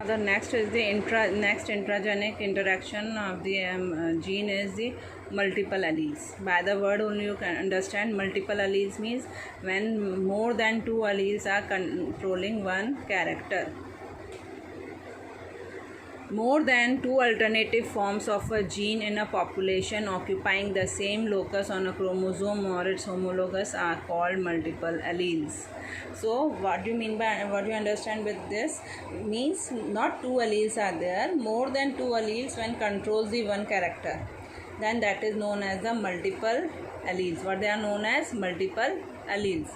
The next is the next intragenic interaction of the gene is the multiple alleles. By the word only you can understand multiple alleles means when more than two alleles are controlling one character. More than two alternative forms of a gene in a population occupying the same locus on a chromosome or its homologous are called multiple alleles. So what do you mean by, what do you understand with this? Means not two alleles are there, more than two alleles when controls the one character, then that is known as the multiple alleles. What they are known as? Multiple alleles.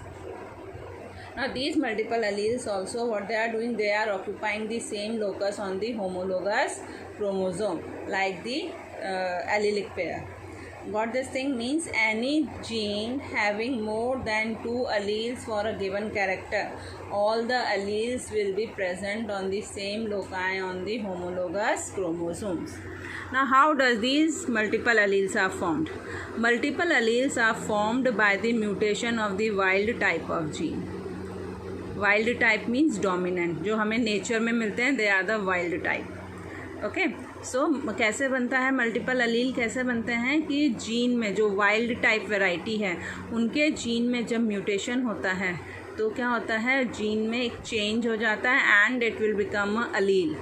Now these multiple alleles also, what they are doing, they are occupying the same locus on the homologous chromosome like the allelic pair. What this thing means, any gene having more than two alleles for a given character, all the alleles will be present on the same loci on the homologous chromosomes. Now how does these multiple alleles are formed? Multiple alleles are formed by the mutation of the wild type of gene. Wild type means dominant, जो हमें nature में मिलते हैं, they are the wild type. Okay, so कैसे बनता है multiple अलील? कैसे बनते हैं कि जीन में जो वाइल्ड टाइप वैरायटी है उनके जीन में जब म्यूटेशन होता है तो क्या होता है, जीन में एक चेंज हो जाता है and it will become a allele.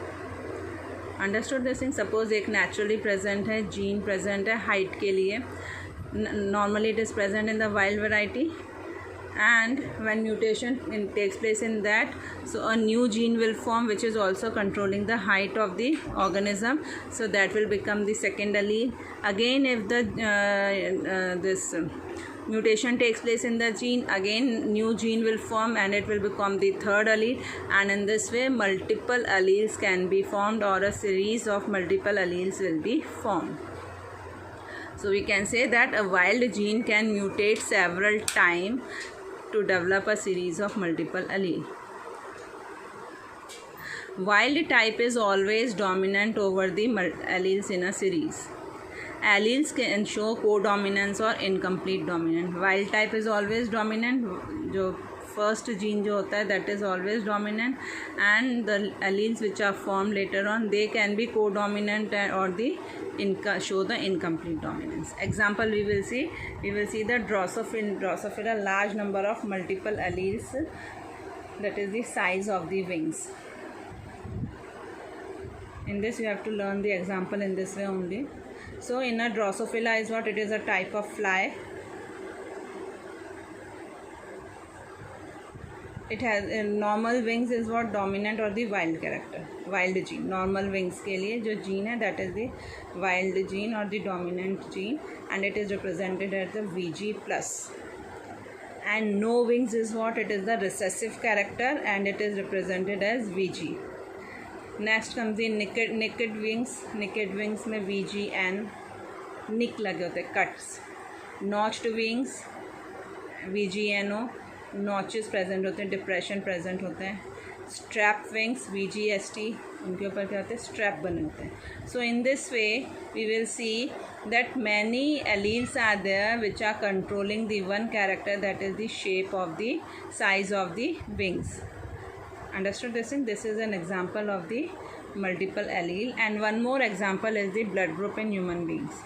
Understood this thing? Suppose एक नेचुरली प्रेजेंट है जीन, प्रेजेंट है हाइट के लिए, normally it is present in the wild variety, and when mutation takes place in that, so a new gene will form which is also controlling the height of the organism, so that will become the second allele. Again if the this mutation takes place in the gene, again new gene will form and it will become the third allele, and in this way multiple alleles can be formed, or a series of multiple alleles will be formed. So we can say that a wild gene can mutate several times to develop a series of multiple allele. Wild type is always dominant over the alleles in a series. Alleles can show codominance or incomplete dominance. Wild type is always dominant, जो first gene जो होता है that is always dominant, and the alleles which are formed later on they can be codominant or the show the incomplete dominance. Example we will see the Drosophila, large number of multiple alleles, that is the size of the wings. In this you have to learn the example in this way only. So in a Drosophila is what? It is a type of fly. It has normal wings is what? Dominant or the wild character, wild gene. Normal wings के लिए जो gene है that is the wild gene or the dominant gene, and it is represented as the VG plus. And no wings is what? It is the recessive character and it is represented as VG. Next comes the naked wings. Naked wings में VGN, nick लगे होते हैं, cuts. Notched wings VGNO, notches present होते हैं, depression present होते हैं. Strap wings VGST, उनके ऊपर क्या होते हैं? स्ट्रैप बने होते हैं. So in this way we will see that many alleles are there which are controlling the one character, that is the shape of the size of the wings. Understood this thing? This is an example of the multiple allele. And one more example is the blood group in human beings.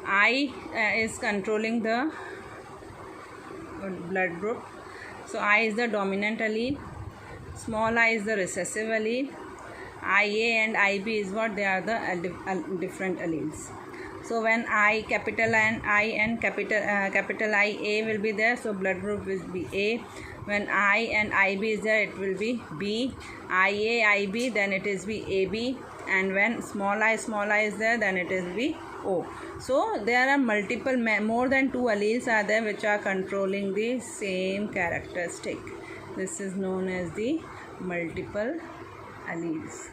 I is controlling the blood group. So I is the dominant allele, small I is the recessive allele, IA and IB is what? They are the different alleles. So when capital I and capital IA will be there, so blood group will be A. When I and IB is there, it will be B. IA IB, then it is be AB, and when small I is there, then it is be O. So there are multiple, more than two alleles are there which are controlling the same characteristic. This is known as the multiple alleles.